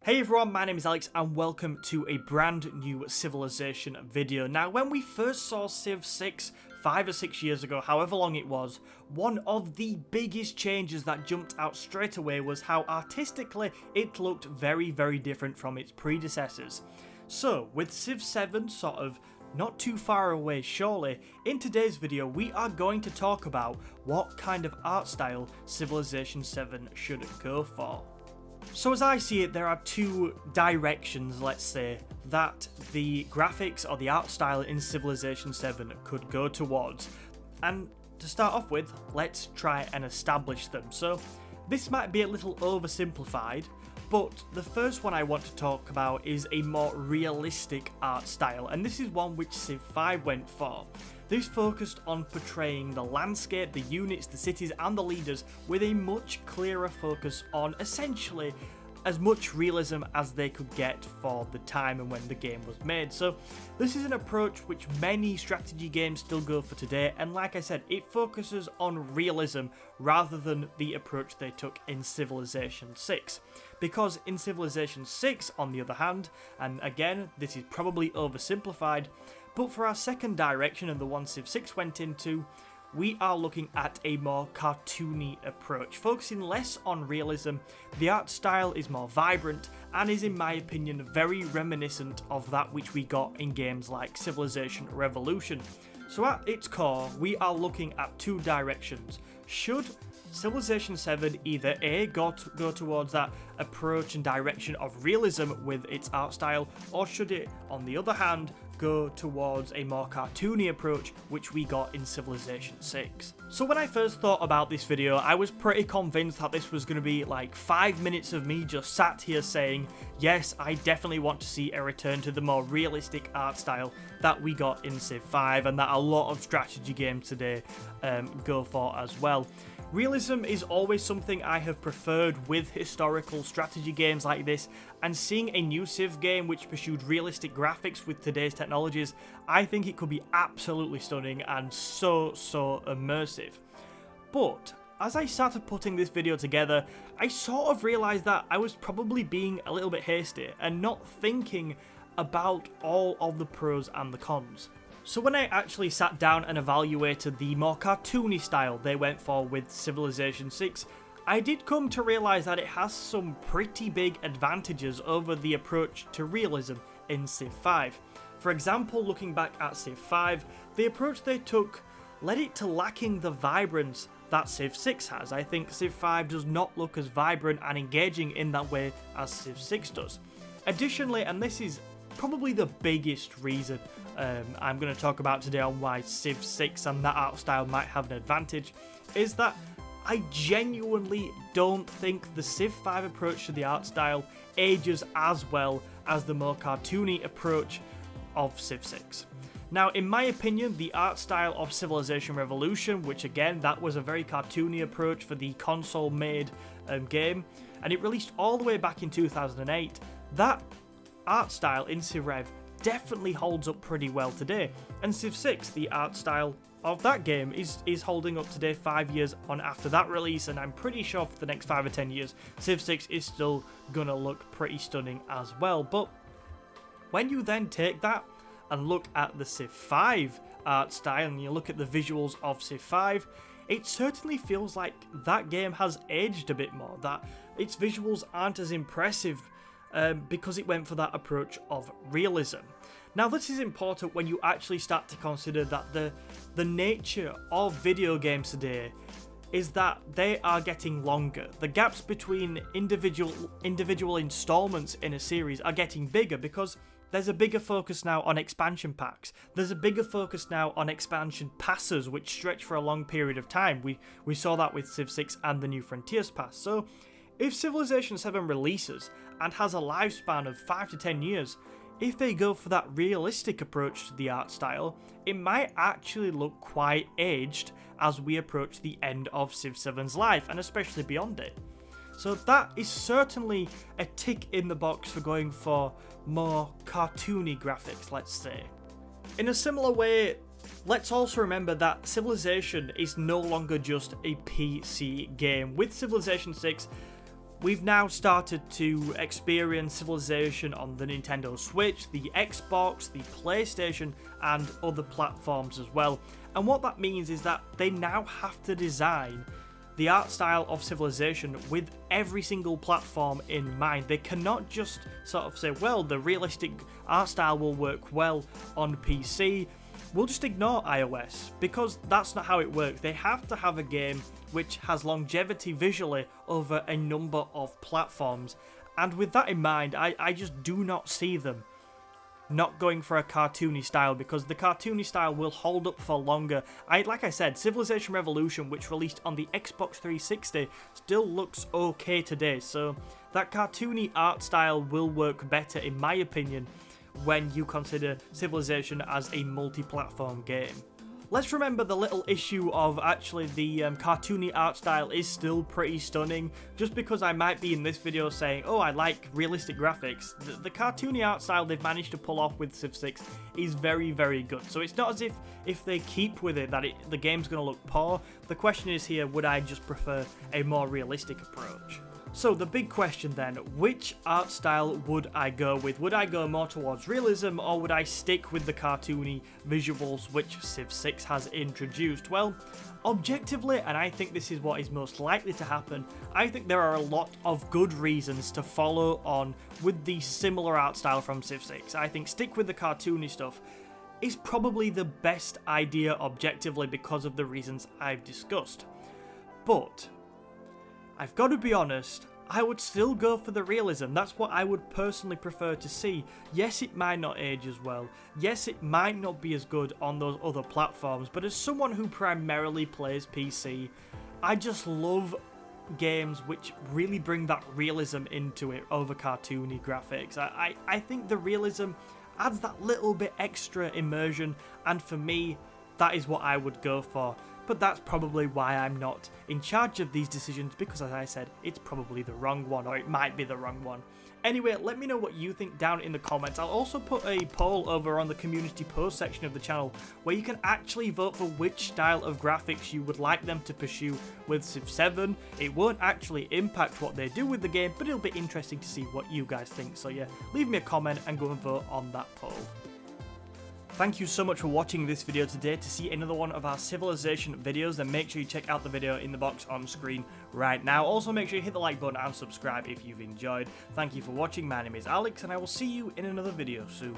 Hey everyone, my name is Alex and welcome to a brand new Civilization video. Now when we first saw Civ 6 5 or 6 years ago, however long it was, one of the biggest changes that jumped out straight away was how artistically it looked very different from its predecessors. So with Civ 7 sort of not too far away surely, in today's video we are going to talk about what kind of art style Civilization 7 should go for. So as I see it, there are two directions, let's say, that the graphics or the art style in Civilization 7 could go towards. And to start off with, let's try and establish them. So this might be a little oversimplified, but the first one I want to talk about is a more realistic art style, and this is one which Civ 5 went for. This focused on portraying the landscape, the units, the cities and the leaders with a much clearer focus on essentially as much realism as they could get for the time and when the game was made. So this is an approach which many strategy games still go for today, and like I said, it focuses on realism rather than the approach they took in Civilization 6. Because in Civilization 6, on the other hand, and again this is probably oversimplified, but for our second direction and the one Civ 6 went into, we are looking at a more cartoony approach, focusing less on realism. The art style is more vibrant and is, in my opinion, very reminiscent of that which we got in games like Civilization Revolution. So at its core, we are looking at two directions. Should Civilization 7 either A, go towards that approach and direction of realism with its art style, or should it, on the other hand, go towards a more cartoony approach which we got in Civilization 6. So when I first thought about this video, I was pretty convinced that this was going to be like 5 minutes of me just sat here saying, yes, I definitely want to see a return to the more realistic art style that we got in Civ 5 and that a lot of strategy games today go for as well. Realism is always something I have preferred with historical strategy games like this, and seeing a new Civ game which pursued realistic graphics with today's technologies, I think it could be absolutely stunning and so immersive. But as I started putting this video together, I sort of realised that I was probably being a little bit hasty and not thinking about all of the pros and the cons. So when I actually sat down and evaluated the more cartoony style they went for with Civilization 6, I did come to realise that it has some pretty big advantages over the approach to realism in Civ 5. For example, looking back at Civ 5, the approach they took led it to lacking the vibrance that Civ 6 has. I think Civ 5 does not look as vibrant and engaging in that way as Civ 6 does. Additionally, and this is probably the biggest reason I'm going to talk about today on why Civ 6 and that art style might have an advantage, is that I genuinely don't think the Civ 5 approach to the art style ages as well as the more cartoony approach of Civ 6. Now, in my opinion, the art style of Civilization Revolution, which again, that was a very cartoony approach for the console-made game, and it released all the way back in 2008, that art style in Civ Rev definitely holds up pretty well today. And Civ 6, the art style of that game is holding up today 5 years on after that release, and I'm pretty sure for the next 5 or 10 years, Civ 6 is still gonna look pretty stunning as well. But when you then take that and look at the Civ 5 art style and you look at the visuals of Civ 5, it certainly feels like that game has aged a bit more, that its visuals aren't as impressive because it went for that approach of realism. Now this is important when you actually start to consider that the nature of video games today is that they are getting longer. The gaps between individual installments in a series are getting bigger because there's a bigger focus now on expansion packs. There's a bigger focus now on expansion passes which stretch for a long period of time. We saw that with Civ 6 and the New Frontiers Pass. So if Civilization 7 releases and has a lifespan of 5 to 10 years, if they go for that realistic approach to the art style, it might actually look quite aged as we approach the end of Civ 7's life, and especially beyond it. So that is certainly a tick in the box for going for more cartoony graphics, let's say. In a similar way, let's also remember that Civilization is no longer just a PC game. With Civilization 6, We've now started to experience Civilization on the Nintendo Switch, the Xbox, the PlayStation, and other platforms as well. And what that means is that they now have to design the art style of Civilization with every single platform in mind. They cannot just sort of say, well, the realistic art style will work well on PC, we'll just ignore iOS, because that's not how it works. They have to have a game which has longevity visually over a number of platforms. And with that in mind, I just do not see them not going for a cartoony style, because the cartoony style will hold up for longer. Like I said, Civilization Revolution, which released on the Xbox 360, still looks okay today, so that cartoony art style will work better, in my opinion, when you consider Civilization as a multi-platform game. Let's remember the little issue of actually the cartoony art style is still pretty stunning. Just because I might be in this video saying, oh, I like realistic graphics, the cartoony art style they've managed to pull off with Civ 6 is very, very good. So it's not as if they keep with it that the game's going to look poor. The question is here, would I just prefer a more realistic approach? So the big question then, which art style would I go with? Would I go more towards realism, or would I stick with the cartoony visuals which Civ 6 has introduced? Well, objectively, and I think this is what is most likely to happen, I think there are a lot of good reasons to follow on with the similar art style from Civ 6. I think stick with the cartoony stuff is probably the best idea objectively because of the reasons I've discussed. But I've got to be honest, I would still go for the realism. That's what I would personally prefer to see. Yes, it might not age as well. Yes, it might not be as good on those other platforms, but as someone who primarily plays PC, I just love games which really bring that realism into it over cartoony graphics. I think the realism adds that little bit extra immersion, and for me, that is what I would go for. But that's probably why I'm not in charge of these decisions, because as I said, it's probably the wrong one, or it might be the wrong one. Anyway, let me know what you think down in the comments. I'll also put a poll over on the community post section of the channel where you can actually vote for which style of graphics you would like them to pursue with Civ 7. It won't actually impact what they do with the game, but it'll be interesting to see what you guys think. So yeah, leave me a comment and go and vote on that poll. Thank you so much for watching this video today. To see another one of our Civilization videos, then make sure you check out the video in the box on screen right now. Also, make sure you hit the like button and subscribe if you've enjoyed. Thank you for watching. My name is Alex, and I will see you in another video soon.